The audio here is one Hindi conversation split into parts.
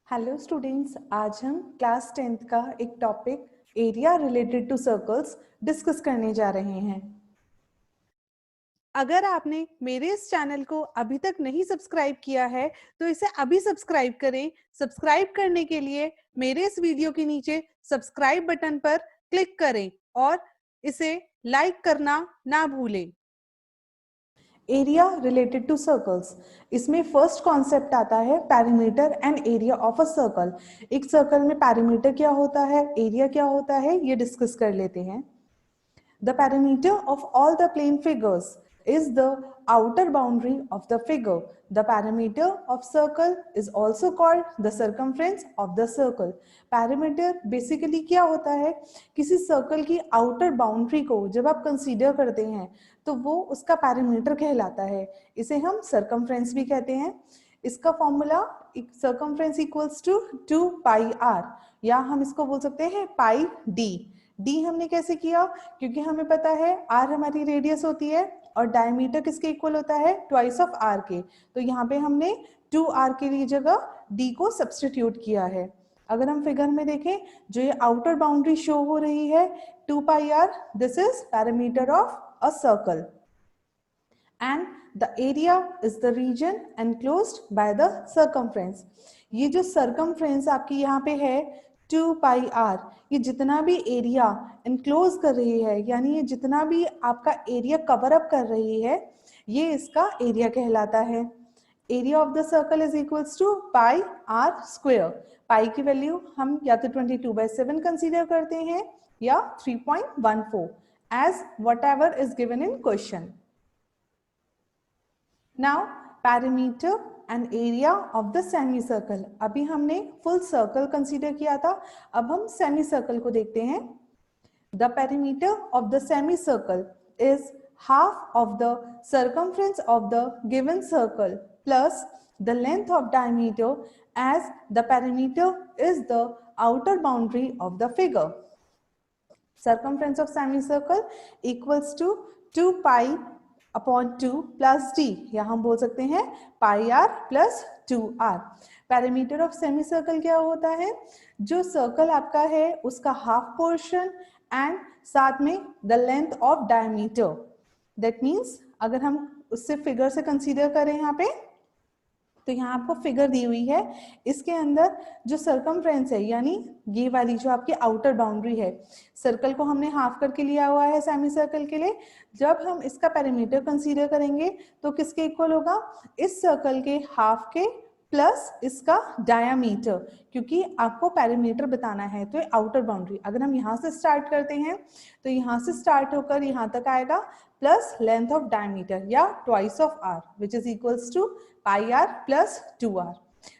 हेलो स्टूडेंट्स, आज हम क्लास 10th का एक topic area related to circles discuss करने जा रहे हैं। अगर आपने मेरे इस चैनल को अभी तक नहीं सब्सक्राइब किया है तो इसे अभी सब्सक्राइब करें। सब्सक्राइब करने के लिए मेरे इस वीडियो के नीचे सब्सक्राइब बटन पर क्लिक करें और इसे लाइक करना ना भूलें। एरिया रिलेटेड टू सर्कल्स, इसमें फर्स्ट कॉन्सेप्ट आता है perimeter and area of a circle. एक सर्कल में पैरीमीटर क्या होता है, एरिया क्या होता है, ये डिस्कस कर लेते हैं। The perimeter of all the plane figures is the outer boundary of the figure. The perimeter of circle is also called the circumference of the circle. Perimeter basically क्या होता है, किसी सर्कल की आउटर बाउंड्री को जब आप कंसीडर करते हैं तो वो उसका पैरामीटर कहलाता है। इसे हम सर्कमफ्रेंस भी कहते हैं। इसका formula circumference equals to 2 pi R, या हम इसको बोल सकते हैं पाई डी। डी हमने कैसे किया, क्योंकि हमें पता है आर हमारी रेडियस होती है और डायमीटर किसके इक्वल होता है, ट्वाइस ऑफ आर के। तो यहाँ पे हमने 2 आर के लिए जगह डी को सब्सटीट्यूट किया है। अगर हम फिगर में देखें, जो ये आउटर बाउंड्री शो हो रही है 2 pi R, this is parameter of a circle and the area is the region enclosed by the circumference. ये जो circumference आपकी यहाँ पे है 2 पाई आर, ये जितना भी एरिया enclose कर रही है, यानी ये जितना भी आपका एरिया कवर अप कर रही है, ये इसका एरिया कहलाता है। Area of the circle is equals to pi R square. Pi की वैल्यू हम या तो 22/7 कंसीडर करते हैं या 3.14 as whatever is given in question. Now perimeter and area of the semicircle. अभी हमने full circle consider किया था, अब हम semicircle को देखते हैं। The perimeter of the semicircle is half of the circumference of the given circle plus the length of diameter, as the perimeter is the outer boundary of the figure. Circumference of semicircle equals to 2 pi upon 2 plus D, या हम बोल सकते हैं pi R plus 2 R. Parameter of semi circle क्या होता है, जो सर्कल आपका है उसका हाफ पोर्शन एंड साथ में the length of diameter. That means अगर हम उससे फिगर से कंसीडर करें यहाँ पे, तो यहाँ आपको फिगर दी हुई है, इसके अंदर जो सर्कमफ्रेंस है यानी ये वाली जो आपकी आउटर बाउंड्री है, सर्कल को हमने हाफ करके लिया हुआ है सेमी सर्कल के लिए। जब हम इसका पैरामीटर कंसीडर करेंगे तो किसके इक्वल होगा, इस सर्कल के हाफ के प्लस इसका डायामीटर, क्योंकि आपको पैरामीटर बताना है तो आउटर बाउंड्री। अगर हम यहाँ से स्टार्ट करते हैं तो यहाँ से स्टार्ट होकर यहाँ तक आएगा प्लस लेंथ ऑफ डायमीटर या twice of R, which is equals to pi R plus 2 R.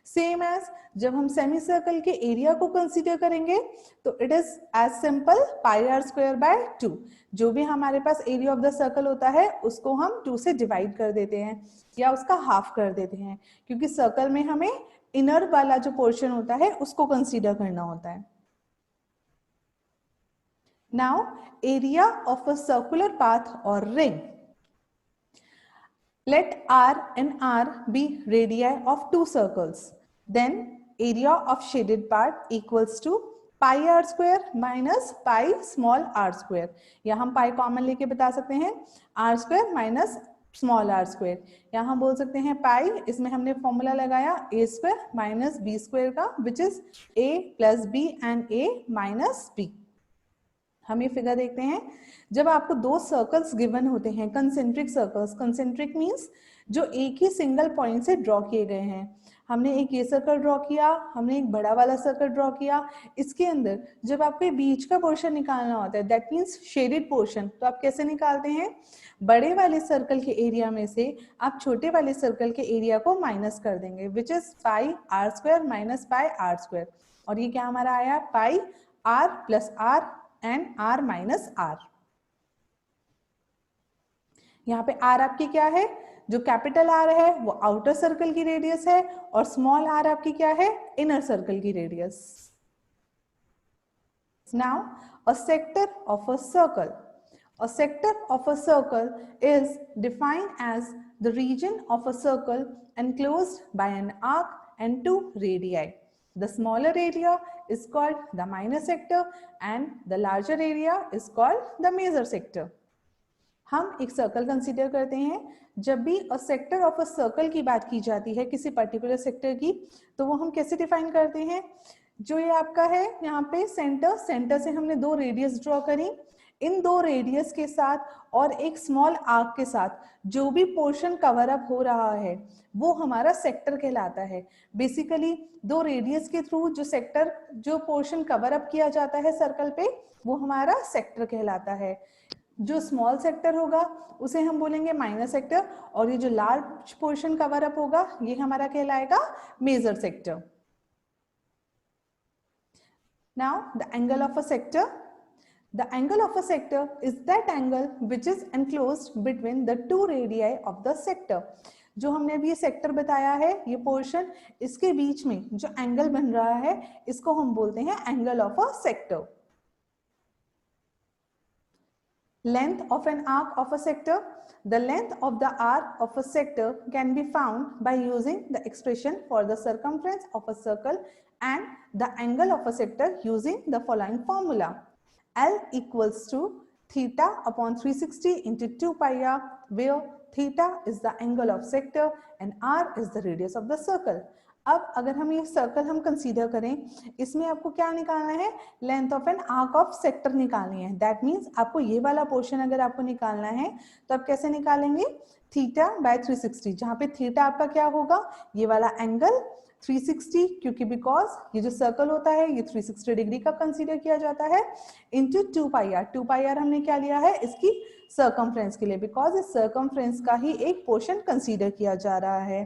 Same as जब हम सेमी सर्कल के एरिया को कंसीडर करेंगे तो it is as simple pi R square by 2। जो भी हमारे पास एरिया ऑफ द सर्कल होता है उसको हम 2 से डिवाइड कर देते हैं या उसका हाफ कर देते हैं, क्योंकि सर्कल में हमें इनर वाला जो पोर्शन होता है उसको कंसीडर करना होता है। Now area of a circular path or ring. Let R and R be radii of 2 circles. Then area of shaded part equals to pi r square minus pi small r square. या हम pi कॉमन लेके बता सकते हैं r square minus small R square, या हम बोल सकते हैं पाई, इसमें हमने फॉर्मूला लगाया a square minus B square का, which is a plus B and a minus B. हम ये फिगर देखते हैं, जब आपको 2 सर्कल्स गिवन होते हैं, कंसेंट्रिक सर्कल्स, कंसेंट्रिक मींस जो एक ही सिंगल पॉइंट से ड्रॉ किए गए हैं। हमने एक ये सर्कल ड्रॉ किया, हमने एक बड़ा वाला सर्कल ड्रॉ किया, इसके अंदर जब आपको बीच का पोर्शन निकालना होता है, दैट मीन्स शेडेड पोर्शन, तो आप कैसे निकालते हैं, बड़े वाले सर्कल के एरिया में से आप छोटे वाले सर्कल के एरिया को माइनस कर देंगे, which is pi R square minus pi R square, और ये क्या हमारा आया pi R plus R and r minus R. यहाँ पे r आपकी क्या है, जो कैपिटल R है वो आउटर सर्कल की रेडियस है और स्मॉल r आपकी क्या है, इनर सर्कल की radius. Now a sector of a circle. A sector of a circle is defined as the region of a circle enclosed by an arc and 2 radii. The smaller area is called the minor sector and the larger area is called the major sector. हम एक सर्कल कंसीडर करते हैं. जब भी a sector of a circle की बात की जाती है किसी पर्टिकुलर सेक्टर की, तो वो हम कैसे डिफाइन करते हैं? जो ये आपका है यहाँ पे सेंटर, सेंटर से हमने दो रेडियस ड्रॉ करी. इन दो रेडियस के साथ और एक स्मॉल आर्क के साथ जो भी पोर्शन कवर अप हो रहा है वो हमारा सेक्टर कहलाता है. बेसिकली दो रेडियस के थ्रू जो सेक्टर, जो पोर्शन कवर अप किया जाता है सर्कल पे, वो हमारा सेक्टर कहलाता है. जो स्मॉल सेक्टर होगा उसे हम बोलेंगे माइनर सेक्टर, और ये जो लार्ज पोर्शन कवर अप होगा ये हमारा कहलाएगा major sector. Now the angle of a sector. The angle of a sector is that angle which is enclosed between the two radii of the sector. जो हमने अभी ये सेक्टर बताया है, ये पोर्शन, इसके बीच में जो एंगल बन रहा है इसको हम बोलते हैं angle of a sector. Length of an arc of a sector. The length of the arc of a sector can be found by using the expression for the circumference of a circle and the angle of a sector using the following formula. L equals to theta upon 360 into 2 pi r, where theta is the angle of sector and r is the radius of the circle. अब अगर हम ये सर्कल हम कंसीडर करें, इसमें आपको क्या निकालना है? Length of an arc of sector निकालनी है. दैट मीन्स आपको ये वाला पोर्शन अगर आपको निकालना है तो आप कैसे निकालेंगे? थीटा बाय 360, जहां पे थीटा आपका क्या होगा? ये वाला एंगल 360, क्योंकि बिकॉज ये जो सर्कल होता है ये 360 डिग्री का कंसीडर किया जाता है, into 2 pi R. 2 pi R हमने क्या लिया है? इसकी सर्कमफ्रेंस के लिए, बिकॉज इस सर्कमफ्रेंस का ही एक पोर्शन कंसीडर किया जा रहा है.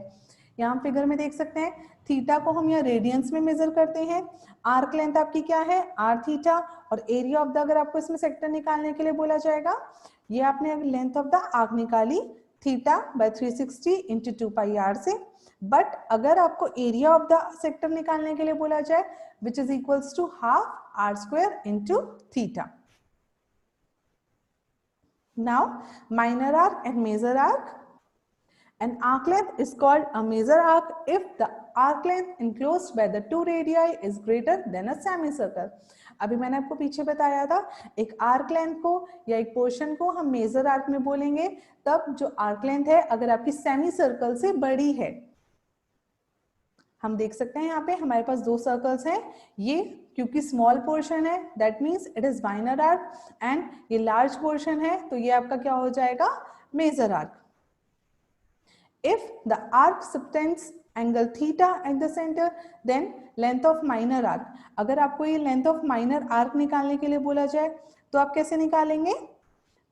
यहाँ फिगर में देख सकते हैं थीटा को हम यहाँ रेडियंस में मेजर करते हैं. आर्क लेंथ आपकी क्या है? R theta. और एरिया ऑफ द, अगर आपको इसमें सेक्टर निकालने के लिए बोला जाएगा, ये आपने लेंथ ऑफ द आर्क निकाली theta by 360 into 2 pi R से. बट अगर आपको एरिया ऑफ द सेक्टर निकालने के लिए बोला जाए, which is equals to half R square into theta. Now minor arc and major arc. An arc length is called a major arc if the arc length enclosed by the two radii is greater than a semicircle. अभी मैंने आपको पीछे बताया था एक आर्क लेंथ को या एक पोर्शन को हम मेजर आर्क में बोलेंगे तब जो आर्क लेंथ है अगर आपकी सेमी सर्कल से बड़ी है. हम देख सकते हैं यहाँ पे हमारे पास दो सर्कल्स हैं. ये क्योंकि स्मॉल पोर्शन है that means it is minor arc, and ये लार्ज पोर्शन है तो ये आपका क्या हो जाएगा? Major arc. If the arc subtends angle theta at the center, then length of minor arc. अगर आपको ये length of minor arc निकालने के लिए बोला जाए तो आप कैसे निकालेंगे?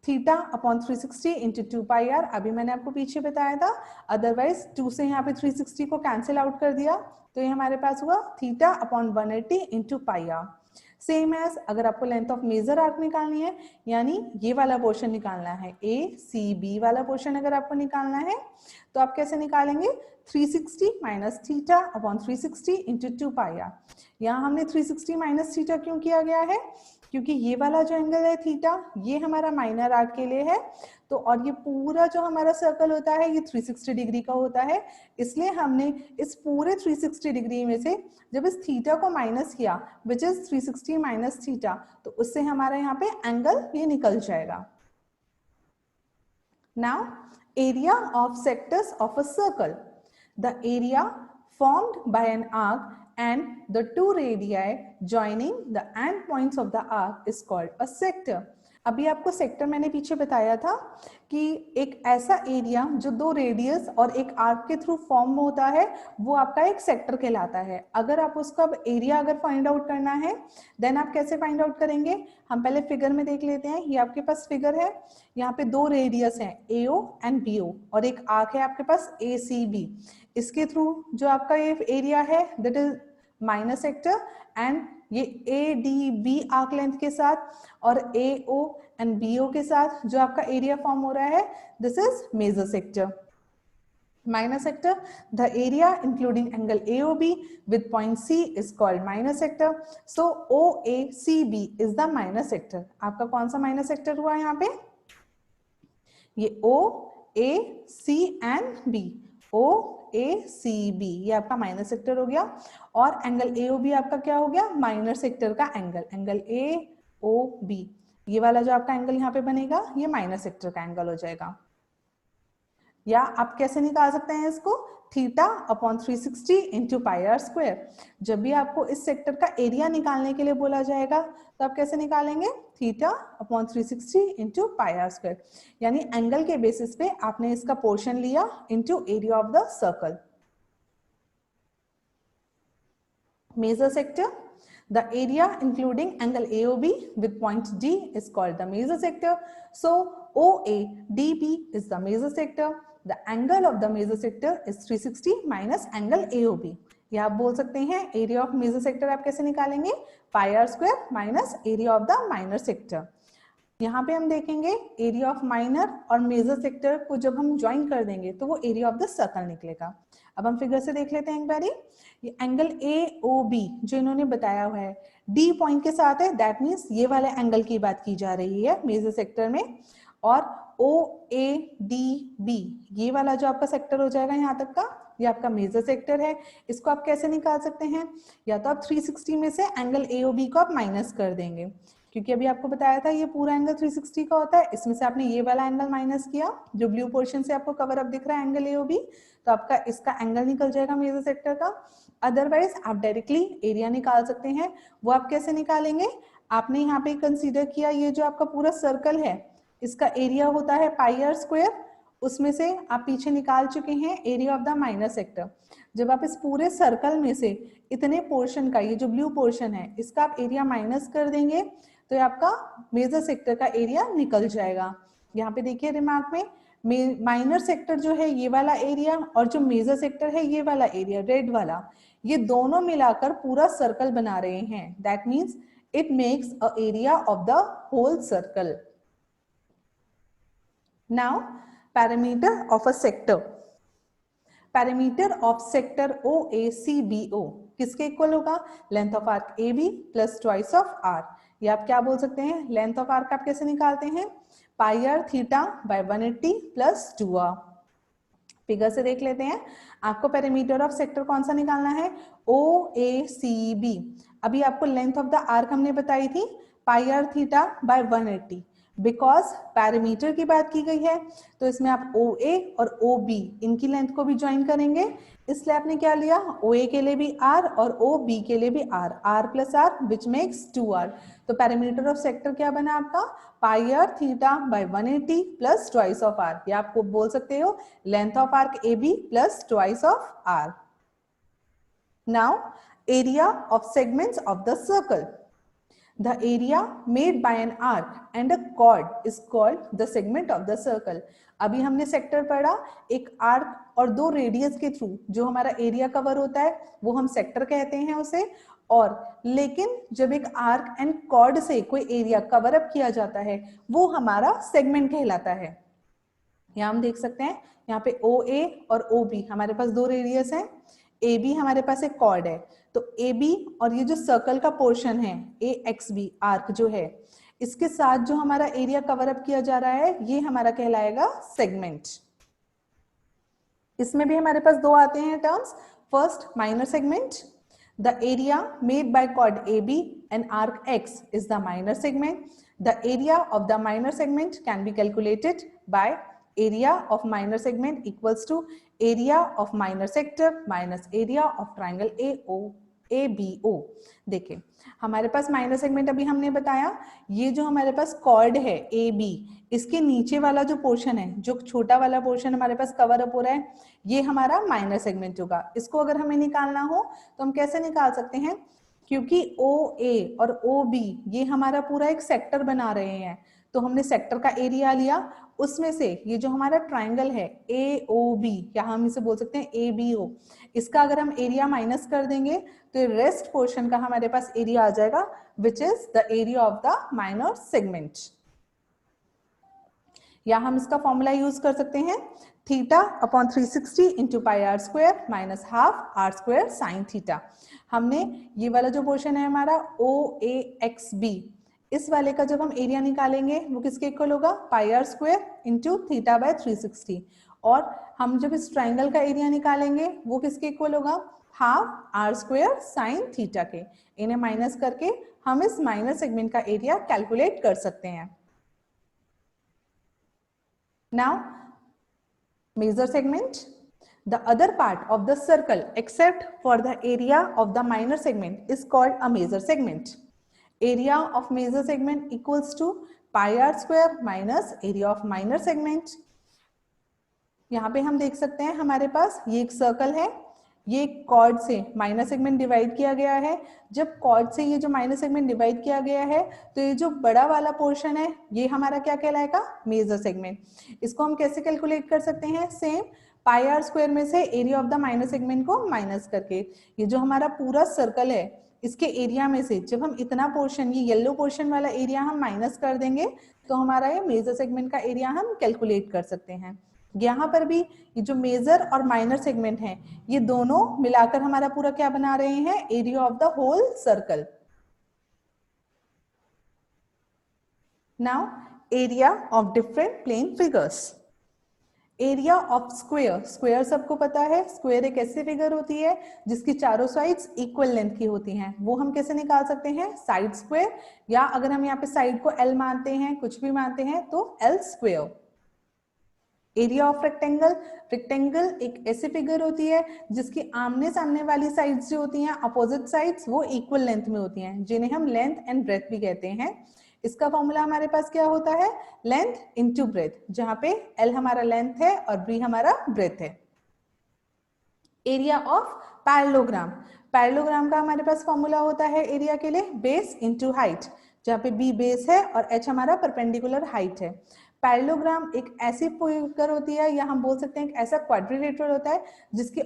Theta upon 360 into 2 pi R. अभी मैंने आपको पीछे बताया था. अदरवाइज 2 से यहाँ पे 360 को कैंसिल आउट कर दिया तो ये हमारे पास हुआ theta upon 180 into pi R. Same as अगर आपको लेंथ ऑफ मेजर आर्क निकालनी है, यानी ये वाला पोर्शन निकालना है, ए सी बी वाला पोर्शन अगर आपको निकालना है तो आप कैसे निकालेंगे? 360 minus theta upon 360 into 2 pi R. यहाँ हमने 360 माइनस थीटा क्यों किया गया है? क्योंकि ये वाला जो एंगल है थीटा ये हमारा माइनर आर्क के लिए है, तो और ये पूरा जो हमारा सर्कल होता है ये 360 डिग्री का होता है, इसलिए हमने इस पूरे 360 डिग्री में से जब इस थीटा को माइनस किया विच इज 360 माइनस थीटा, तो उससे हमारा यहाँ पे एंगल ये निकल जाएगा. Now area of sectors of a circle. The area formed by an arc and the two radii joining the end points of the arc is called a sector. अभी आपको सेक्टर मैंने पीछे बताया था कि एक ऐसा एरिया जो दो रेडियस और एक आर्क के थ्रू फॉर्म होता है वो आपका एक सेक्टर कहलाता है. अगर आप उसका एरिया अगर फाइंड आउट करना है देन आप कैसे फाइंड आउट करेंगे? हम पहले फिगर में देख लेते हैं. ये आपके पास फिगर है, यहाँ पे दो रेडियस हैं AO एंड BO और एक आर्क है आपके पास ACB. इसके थ्रू जो आपका ये एरिया है that is minor sector, and ये ADB आर्क लेंथ के साथ और AO एंड BO के साथ जो आपका एरिया फॉर्म हो रहा है this is major sector. Minor sector, the area including angle AOB with point C is called minor sector. So OACB is the minor sector. आपका कौन सा minor sector हुआ यहाँ पे? ये O, A, C and B. OACB, ये आपका माइनर सेक्टर हो गया। और एंगल AOB आपका क्या हो गया, माइनर सेक्टर का एंगल, एंगल AOB, ये वाला जो आपका एंगल यहाँ पे बनेगा ये माइनर सेक्टर का एंगल हो जाएगा। या आप कैसे निकाल सकते हैं इसको, theta upon 360 into pi R square. जब भी आपको इस सेक्टर का एरिया निकालने के लिए बोला जाएगा तो आप कैसे निकालेंगे, theta upon 360 into pi R square, यानी एंगल के बेसिस पे आपने इसका पोर्शन लिया into area of the circle. Major sector, the area including angle AOB with point D is called the major sector. So OADB is the major sector. The angle of the major sector is 360 minus angle AOB. ये आप बोल सकते हैं एरिया ऑफ मेजर सेक्टर आप कैसे निकालेंगे, pi R square minus area of the minor sector. यहाँ पे हम देखेंगे एरिया ऑफ माइनर और मेजर सेक्टर को जब हम ज्वाइन कर देंगे तो वो एरिया ऑफ द सर्कल निकलेगा। अब हम फिगर से देख लेते हैं एक बारी, ये एंगल AOB जो इन्होंने बताया हुआ है D पॉइंट के साथ है, दैट मीन्स ये वाले एंगल की बात की जा रही है मेजर सेक्टर में। और OADB ये वाला जो आपका सेक्टर हो जाएगा यहाँ तक का, ये आपका मेजर सेक्टर है। इसको आप कैसे निकाल सकते हैं, या तो आप 360 में से एंगल AOB को आप माइनस कर देंगे, क्योंकि अभी आपको बताया था ये पूरा एंगल 360 का होता है, इसमें से आपने ये वाला एंगल माइनस किया जो ब्लू पोर्शन से आपको कवर अप दिख रहा है एंगल AOB, तो आपका इसका एंगल निकल जाएगा मेजर सेक्टर का। अदरवाइज आप डायरेक्टली एरिया निकाल सकते हैं। वो आप कैसे निकालेंगे, आपने यहाँ पे कंसीडर किया ये जो आपका पूरा सर्कल है इसका एरिया होता है पाई आर स्क्वायर, उसमें से आप पीछे निकाल चुके हैं area of the minor sector. जब आप इस पूरे सर्कल में से इतने पोर्शन का, ये जो ब्लू पोर्शन है इसका आप एरिया माइनस कर देंगे तो ये आपका मेजर सेक्टर का एरिया निकल जाएगा। यहाँ पे देखिए रिमार्क में माइनर सेक्टर जो है ये वाला एरिया और जो मेजर सेक्टर है ये वाला एरिया रेड वाला, ये दोनों मिलाकर पूरा सर्कल बना रहे हैं। That means it makes a area of the whole circle. Now parameter of a sector, parameter of sector OACBO किसके इक्वल होगा, length of arc AB plus twice of R। ये आप क्या बोल सकते हैं, लेंथ ऑफ आर्क आप कैसे निकालते हैं, pi R theta by 180 plus 2R। Figure से देख लेते हैं, आपको पैरामीटर ऑफ सेक्टर कौन सा निकालना है, OACB। अभी आपको लेंथ ऑफ द आर्क हमने बताई थी pi R theta by 180, because parameter की बात की गई है तो इसमें आप OA और OB इनकी लेंथ को भी ज्वाइन करेंगे, इसलिए आपने क्या लिया, OA के लिए भी R और OB के लिए भी R, R plus R which makes 2R। तो पैरामीटर ऑफ सेक्टर क्या बना आपका, pi R theta by 180 plus twice of R। ये आपको बोल सकते हो length of arc AB plus twice of R। Now area of segments of the circle, the area made by an arc and a chord is called the segment of the circle। अभी हमने सेक्टर पढ़ा, एक आर्क और दो रेडियस के थ्रू जो हमारा एरिया कवर होता है वो हम सेक्टर कहते हैं उसे, और लेकिन जब एक आर्क एंड कॉर्ड से कोई एरिया कवर अप किया जाता है वो हमारा सेगमेंट कहलाता है। यहाँ हम देख सकते हैं, यहाँ पे OA और OB हमारे पास दो रेडियस हैं, AB हमारे पास एक कॉर्ड है, तो AB और ये जो सर्कल का पोर्शन है AXB आर्क जो है, इसके साथ जो हमारा एरिया कवर अप किया जा रहा है ये हमारा कहलाएगा सेगमेंट। इसमें भी हमारे पास दो आते हैं terms, first minor segment, the area made by chord AB and arc X is the minor segment. The area of the minor segment can be calculated by area of minor segment equals to area of minor sector minus area of triangle ABO। देखिए हमारे पास माइनर सेगमेंट अभी हमने बताया, ये जो हमारे पास कॉर्ड है AB, इसके नीचे वाला जो पोर्शन है, जो छोटा वाला पोर्शन हमारे पास कवर अप हो रहा है, ये हमारा माइनर सेगमेंट होगा। इसको अगर हमें निकालना हो तो हम कैसे निकाल सकते हैं, क्योंकि OA और OB ये हमारा पूरा एक सेक्टर बना रहे हैं, तो हमने सेक्टर का एरिया लिया, उसमें से ये जो हमारा ट्राइंगल है AOB, यहाँ हम इसे बोल सकते हैं ABO, इसका अगर हम एरिया माइनस कर देंगे तो रेस्ट पोर्शन का हमारे पास एरिया आ जाएगा which is the area of the minor segment. या हम इसका फॉर्मूला यूज कर सकते हैं, theta upon 360 into pi R square minus half R square sine theta. हमने ये वाला जो पोर्शन है हमारा OAXB, इस वाले का जब हम एरिया निकालेंगे वो किसके इक्वल होगा, pi R square into theta by 360, और हम जब इस ट्राइंगल का एरिया निकालेंगे वो किसके इक्वल होगा, half R square sine theta के। इन्हें माइनस करके हम इस माइनर सेगमेंट का एरिया कैलकुलेट कर सकते हैं। Now major segment, the other part of the circle except for the area of the minor segment is called a major segment. Area of major segment equals to pi r square minus area of minor segment. यहाँ पे हम देख सकते हैं हमारे पास ये एक सर्कल है, ये कॉर्ड से माइनर सेगमेंट डिवाइड किया गया है। जब कॉर्ड से ये जो माइनर सेगमेंट डिवाइड किया गया है तो ये जो बड़ा वाला पोर्शन है ये हमारा क्या कहलाएगा, मेजर सेगमेंट। इसको हम कैसे कैलकुलेट कर सकते हैं, सेम पाई आर स्क्वायर में से area of the minor segment को माइनस करके। ये जो हमारा पूरा सर्कल है इसके एरिया में से जब हम इतना पोर्शन, ये येलो पोर्शन वाला एरिया हम माइनस कर देंगे तो हमारा ये मेजर सेगमेंट का एरिया हम कैलकुलेट कर सकते हैं। यहाँ पर भी ये जो मेजर और माइनर सेगमेंट हैं ये दोनों मिलाकर हमारा पूरा क्या बना रहे हैं, area of the whole circle. Now area of different plane figures. Area of square, square सबको पता है, स्क्वायर एक ऐसी फिगर होती है जिसकी चारों साइड्स इक्वल लेंथ की होती हैं। वो हम कैसे निकाल सकते हैं, साइड स्क्वायर, या अगर हम यहाँ पे साइड को एल मानते हैं, कुछ भी मानते हैं तो L square. Area of rectangle, rectangle एक ऐसी फिगर होती है जिसकी आमने सामने वाली साइड्स जो होती हैं, अपोजिट साइड्स, वो इक्वल लेंथ में होती हैं, जिन्हें हम लेंथ एंड ब्रेथ भी कहते हैं। इसका फॉर्मूला हमारे पास क्या होता है, लेंथ इनटू ब्रेथ, जहां पे एल हमारा लेंथ है और बी हमारा ब्रेथ है। एरिया ऑफ पैरेललोग्राम, पैरेललोग्राम का हमारे पास फॉर्मूला होता है एरिया के लिए बेस इनटू हाइट, जहां पे बी बेस है और एच हमारा परपेंडिकुलर हाइट है। पैरेललोग्राम एक ऐसी फिगर होती है, या हम बोल सकते हैं एक ऐसा क्वाड्रिलेटरल होता है जिसकी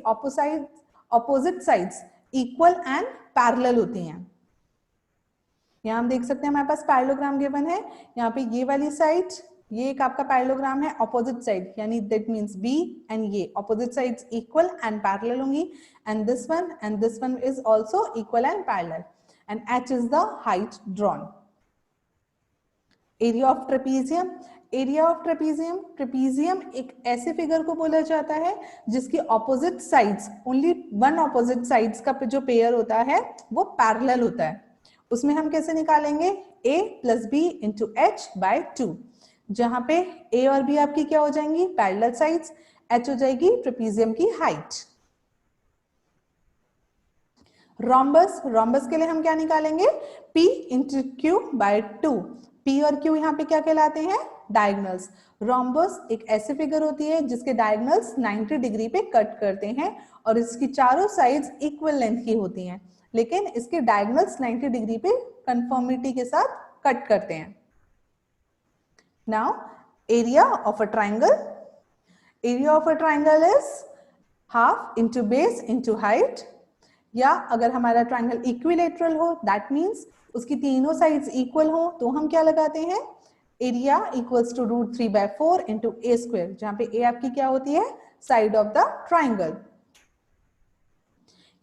opposite sides equal and parallel होती हैं। यहाँ हम देख सकते हैं हमारे पास पैरेललोग्राम गिवन है, यहाँ पे ये वाली साइड, ये एक आपका पैरेललोग्राम है ऑपोजिट साइड, यानी दैट मींस बी एंड ये opposite sides equal and parallel होंगी, and this one is also equal and parallel, and H is the height drawn. Area of trapezium, area of trapezium, trapezium एक ऐसे फिगर को बोला जाता है जिसकी opposite sides, only one opposite sides का जो पेयर होता है वो पैरेलल होता है। उसमें हम कैसे निकालेंगे, a plus B into h by 2, जहां पे a और b आपकी क्या हो जाएंगी, पैरेलल साइड्स, h हो जाएगी ट्रेपीजियम की हाइट। रोम्बस, रोम्बस के लिए हम क्या निकालेंगे, p into Q by 2, p और q यहाँ पे क्या कहलाते हैं, डायगोनल्स। रोम्बस एक ऐसी फिगर होती है जिसके डायगोनल्स 90 डिग्री पे कट करते हैं और इसकी चारों साइड्स इक्वल लेंथ की होती हैं, लेकिन इसके डायगोनल्स 90 डिग्री पे कंफर्मिटी के साथ कट करते हैं। Now area of a triangle, area of a triangle is half into base into height, या अगर हमारा ट्राइंगल इक्विलेटरल हो दैट मीन्स उसकी तीनों साइड्स इक्वल हो तो हम क्या लगाते हैं, area equals to √3/4 into a square, जहां पे ए आपकी क्या होती है, साइड ऑफ द ट्राइंगल।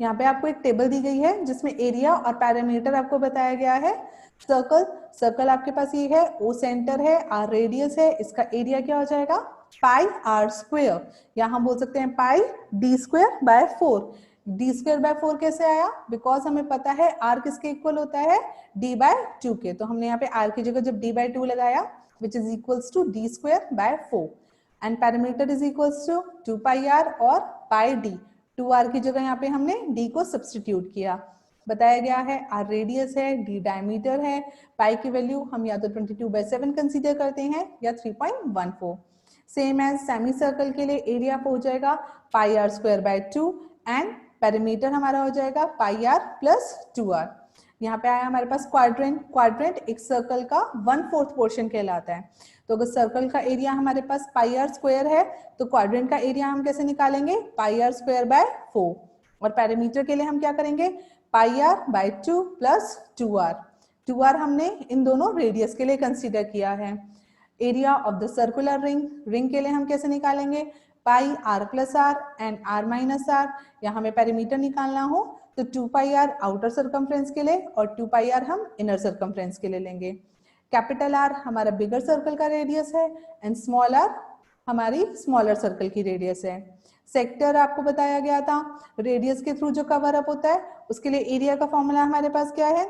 यहाँ पे आपको एक टेबल दी गई है जिसमें एरिया और पैरामीटर आपको बताया गया है। सर्कल, सर्कल आपके पास ये है, ओ सेंटर है, आर रेडियस है, इसका एरिया क्या हो जाएगा, पाई आर स्क्वायर, या हम बोल सकते हैं pi D square by 4। D square by 4 कैसे आया, बिकॉज हमें पता है आर किसके इक्वल होता है, डी बाय 2 के, तो हमने यहाँ पे आर की जगह जब डी बाय 2 लगाया which is equals to D square by 4, and parameter is equals to 2 pi R और पाई डी, 2r की जगह यहाँ पे हमने d को सब्सटीट्यूट किया। बताया गया है r रेडियस है, d डायमीटर है, पाई की वैल्यू हम या तो 22/7 कंसीडर करते हैं या 3.14। सेम एज सेमी सर्कल के लिए एरिया हो जाएगा pi R square by 2 and perimeter हमारा हो जाएगा पाई आर प्लस 2r। यहाँ पे आया हमारे पास क्वाड्रेंट, क्वाड्रेंट एक सर्कल का 1/4 पोर्शन कहलाता है, तो अगर सर्कल का एरिया हमारे पास पाई आर स्क्वायर है तो क्वाड्रेंट का एरिया हम कैसे निकालेंगे, पाई आर स्क्वायर बाय 4, और पैरामीटर के लिए हम क्या करेंगे, pi are bye 2 plus 2r। 2r हमने इन दोनों रेडियस के लिए कंसीडर किया है। Area of the circular ring, ring के लिए हम कैसे निकालेंगे, pi R plus R and R minus R, या हमें पैरामीटर निकालना हो तो 2 पाई आर आउटर सर्कमफ्रेंस के लिए और 2 पाई आर हम इनर सर्कमफ्रेंस के लिए लेंगे। कैपिटल आर हमारा बिगर सर्कल का रेडियस है एंड स्मॉल आर हमारी स्मॉलर सर्कल की रेडियस है। सेक्टर आपको बताया गया था, रेडियस के थ्रू जो कवर अप होता है उसके लिए एरिया का फॉर्मूला हमारे पास क्या है,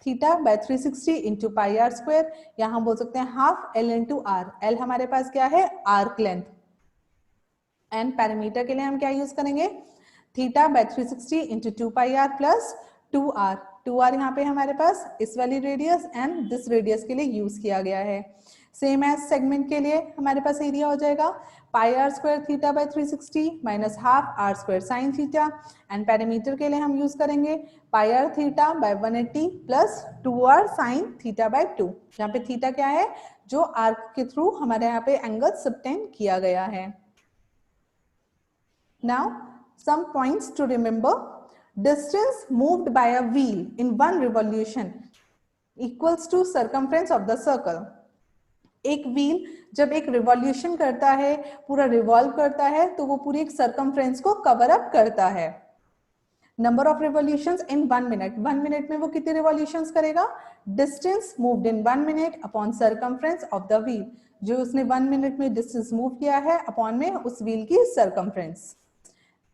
theta by 360 into pi R square, या हम बोल सकते हैं half l into R. L हमारे पास क्या है, आर्क लेंथ, एंड पैरामीटर के लिए हम क्या यूज करेंगे, theta by 360 into 2 pi R plus 2r। 2r यहाँ पे हमारे पास इस वाली रेडियस एंड दिस रेडियस के लिए यूज किया गया है। सेम एज सेगमेंट के लिए हमारे पास एरिया हो जाएगा pi R square theta by 360 minus half R square sine theta, and parameter के लिए हम यूज करेंगे pi R theta by 180 plus 2r sine theta by 2। यहाँ पे थीटा क्या है, जो आर्क के थ्रू हमारे यहाँ पे एंगल सबटेंड किया गया है। Now, some points to remember. Distance moved by a wheel in one revolution equals to circumference of the circle. एक व्हील जब एक रिवॉल्यूशन करता है, पूरा रिवॉल्व करता है, तो वो पूरी एक सर्कमफ्रेंस को कवर अप करता है। Number of revolutions in 1 minute, 1 minute में वो कितने रिवॉल्यूशंस करेगा, distance moved in 1 minute upon circumference of the wheel, जो उसने 1 मिनट में डिस्टेंस मूव किया है अपॉन में उस व्हील की circumference.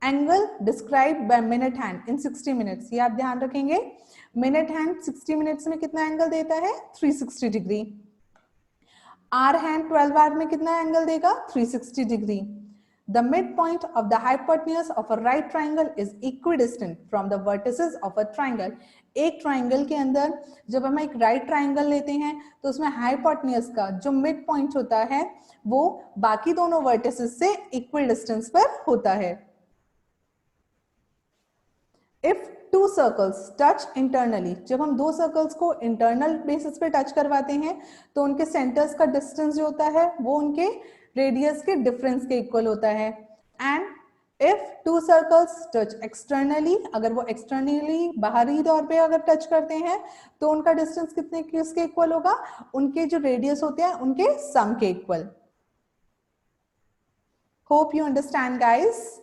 Angle described by minute hand in 60 minutes, ये आप ध्यान रखेंगे, मिनट हैंड 60 मिनट्स में कितना एंगल देता है, 360 डिग्री। आर हैंड 12 आवर में कितना एंगल देगा, 360 degree. The midpoint of the hypotenuse of a right triangle is equidistant from the vertices of a triangle. एक ट्राइंगल के अंदर जब हम एक राइट ट्राइंगल लेते हैं तो उसमें हाइपोटेन्यूज का जो मिड पॉइंट होता है वो बाकी दोनों वर्टिसेस से इक्वल डिस्टेंस पर होता है। If two circles touch internally, जब हम दो सर्कल्स को इंटरनल बेसिस पे टच करवाते हैं तो उनके सेंटर्स का डिस्टेंस जो होता है वो उनके रेडियस के डिफरेंस के इक्वल होता है। And if two circles touch externally, अगर वो एक्सटर्नली बाहरी तौर पे अगर टच करते हैं तो उनका डिस्टेंस कितने किसके इक्वल होगा, उनके जो रेडियस होते हैं उनके सम के equal. Hope you understand guys.